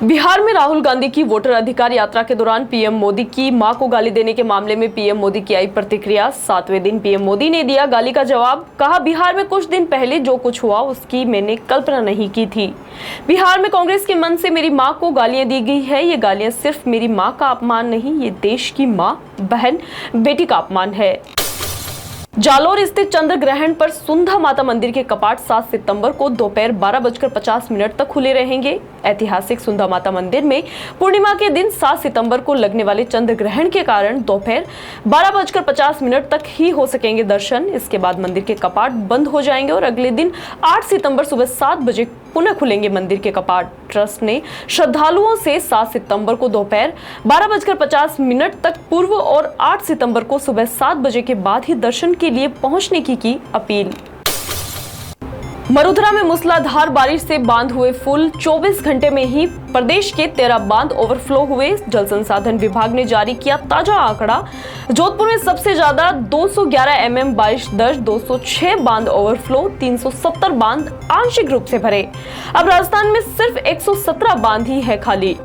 बिहार में राहुल गांधी की वोटर अधिकार यात्रा के दौरान पीएम मोदी की मां को गाली देने के मामले में पीएम मोदी की आई प्रतिक्रिया। 7वें दिन पीएम मोदी ने दिया गाली का जवाब। कहा, बिहार में कुछ दिन पहले जो कुछ हुआ उसकी मैंने कल्पना नहीं की थी। बिहार में कांग्रेस के मन से मेरी मां को गालियां दी गई है। ये गालियां सिर्फ मेरी मां का अपमान नहीं, ये देश की मां, बहन, बेटी का अपमान है। जालोर स्थित चंद्र ग्रहण पर सुंधा माता मंदिर के कपाट 7 सितंबर को दोपहर 12:50 तक खुले रहेंगे। ऐतिहासिक सुंधा माता मंदिर में पूर्णिमा के दिन 7 सितंबर को लगने वाले चंद्र ग्रहण के कारण दोपहर 12:50 तक ही हो सकेंगे दर्शन। इसके बाद मंदिर के कपाट बंद हो जाएंगे और अगले दिन 8 सितंबर सुबह 7 बजे पुनः खुलेंगे मंदिर के कपाट। ट्रस्ट ने श्रद्धालुओं से 7 सितंबर को दोपहर 12:50 तक पूर्व और 8 सितंबर को सुबह 7 बजे के बाद ही दर्शन के लिए पहुंचने की अपील। मरुधरा में मूसलाधार बारिश से बांध हुए फुल। 24 घंटे में ही प्रदेश के 13 बांध ओवरफ्लो हुए। जल संसाधन विभाग ने जारी किया ताजा आंकड़ा। जोधपुर में सबसे ज्यादा 211 mm बारिश दर्ज, 206 बांध ओवरफ्लो, 370 बांध आंशिक रूप से भरे। अब राजस्थान में सिर्फ 117 बांध ही है खाली।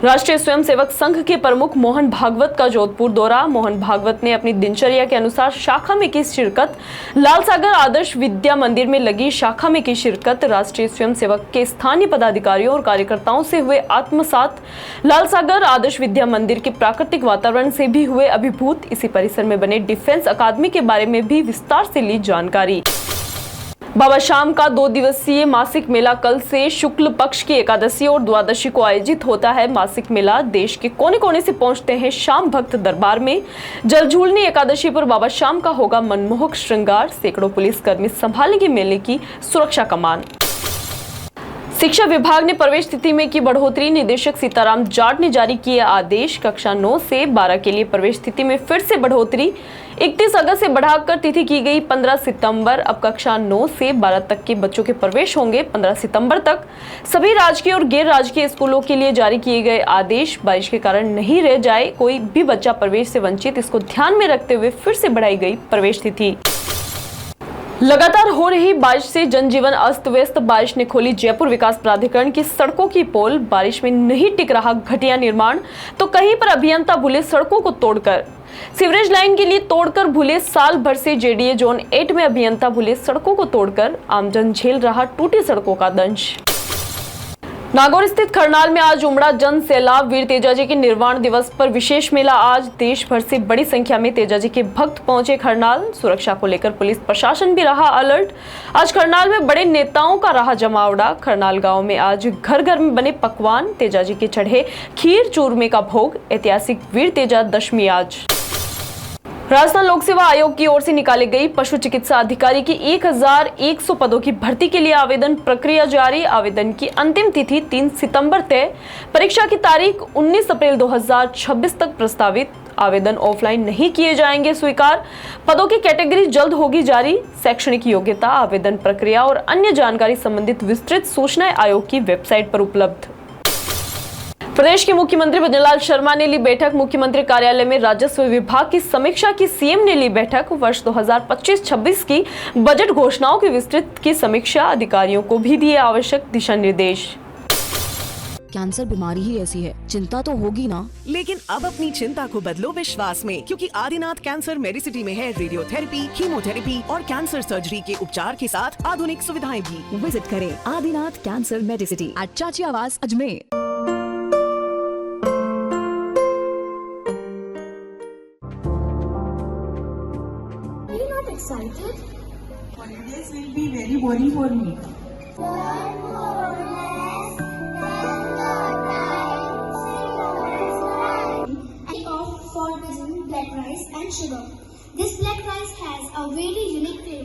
राष्ट्रीय स्वयंसेवक संघ के प्रमुख मोहन भागवत का जोधपुर दौरा। मोहन भागवत ने अपनी दिनचर्या के अनुसार शाखा में की शिरकत। लालसागर आदर्श विद्या मंदिर में लगी शाखा में की शिरकत। राष्ट्रीय स्वयंसेवक के स्थानीय पदाधिकारियों और कार्यकर्ताओं से हुए आत्मसात। लालसागर आदर्श विद्या मंदिर के प्राकृतिक वातावरण से भी हुए अभिभूत। इसी परिसर में बने डिफेंस अकादमी के बारे में भी विस्तार से ली जानकारी। बाबा श्याम का 2 दिवसीय मासिक मेला कल से शुक्ल पक्ष की एकादशी और द्वादशी को आयोजित होता है। मासिक मेला देश के कोने कोने से पहुंचते हैं श्याम भक्त दरबार में। जलझूलनी एकादशी पर बाबा श्याम का होगा मनमोहक श्रृंगार। सैकड़ों पुलिसकर्मी संभालेंगे मेले की सुरक्षा कमान। शिक्षा विभाग ने प्रवेश तिथि में की बढ़ोतरी। निदेशक सीताराम जाट ने जारी किए आदेश। कक्षा 9 से 12 के लिए प्रवेश तिथि में फिर से बढ़ोतरी। 31 अगस्त से बढ़ाकर तिथि की गई 15 सितंबर। अब कक्षा 9 से 12 तक के बच्चों के प्रवेश होंगे 15 सितंबर तक। सभी राजकीय और गैर राजकीय स्कूलों के लिए जारी किए गए आदेश। बारिश के कारण नहीं रह जाए कोई भी बच्चा प्रवेश से वंचित, इसको ध्यान में रखते हुए फिर से बढ़ाई गई प्रवेश तिथि। लगातार हो रही बारिश से जनजीवन अस्त व्यस्त। बारिश ने खोली जयपुर विकास प्राधिकरण की सड़कों की पोल। बारिश में नहीं टिक रहा घटिया निर्माण, तो कहीं पर अभियंता भूले सड़कों को तोड़कर। सीवरेज लाइन के लिए तोड़कर भूले। साल भर से जेडीए जोन 8 में अभियंता भूले सड़कों को तोड़कर। आमजन झेल रहा टूटी सड़कों का दंश। नागौर स्थित खरनाल में आज उमड़ा जन सैलाब। वीर तेजाजी के निर्वाण दिवस पर विशेष मेला आज। देश भर से बड़ी संख्या में तेजाजी के भक्त पहुंचे खरनाल। सुरक्षा को लेकर पुलिस प्रशासन भी रहा अलर्ट। आज खरनाल में बड़े नेताओं का रहा जमावड़ा। खरनाल गांव में आज घर घर में बने पकवान। तेजाजी के चढ़े खीर चूरमे का भोग। ऐतिहासिक वीर तेजा दशमी आज। राजस्थान लोक सेवा आयोग की ओर से निकाली गई पशु चिकित्सा अधिकारी की 1100 पदों की भर्ती के लिए आवेदन प्रक्रिया जारी। आवेदन की अंतिम तिथि 3 सितंबर तय। परीक्षा की तारीख 19 अप्रैल 2026 तक प्रस्तावित। आवेदन ऑफलाइन नहीं किए जाएंगे स्वीकार। पदों की कैटेगरी जल्द होगी जारी। शैक्षणिक योग्यता, आवेदन प्रक्रिया और अन्य जानकारी संबंधित विस्तृत सूचनाएं आयोग की वेबसाइट पर उपलब्ध। प्रदेश के मुख्यमंत्री भजनलाल शर्मा ने ली बैठक। मुख्यमंत्री कार्यालय में राजस्व विभाग की समीक्षा की सीएम ने ली बैठक। वर्ष 2025-26 की बजट घोषणाओं की विस्तृत की समीक्षा। अधिकारियों को भी दिए आवश्यक दिशा निर्देश। कैंसर बीमारी ही ऐसी है, चिंता तो होगी ना। लेकिन अब अपनी चिंता को बदलो विश्वास में, क्योंकि आदिनाथ कैंसर मेडिसिटी में है रेडियोथेरेपी, कीमोथेरेपी और कैंसर सर्जरी के उपचार के साथ आधुनिक सुविधाएं भी। विजिट करें आदिनाथ कैंसर मेडिसिटी एट चाची आवास Ajmer. Excited? Holidays will be very boring for me. For cuisine, black rice and sugar. This black rice has a very unique flavor.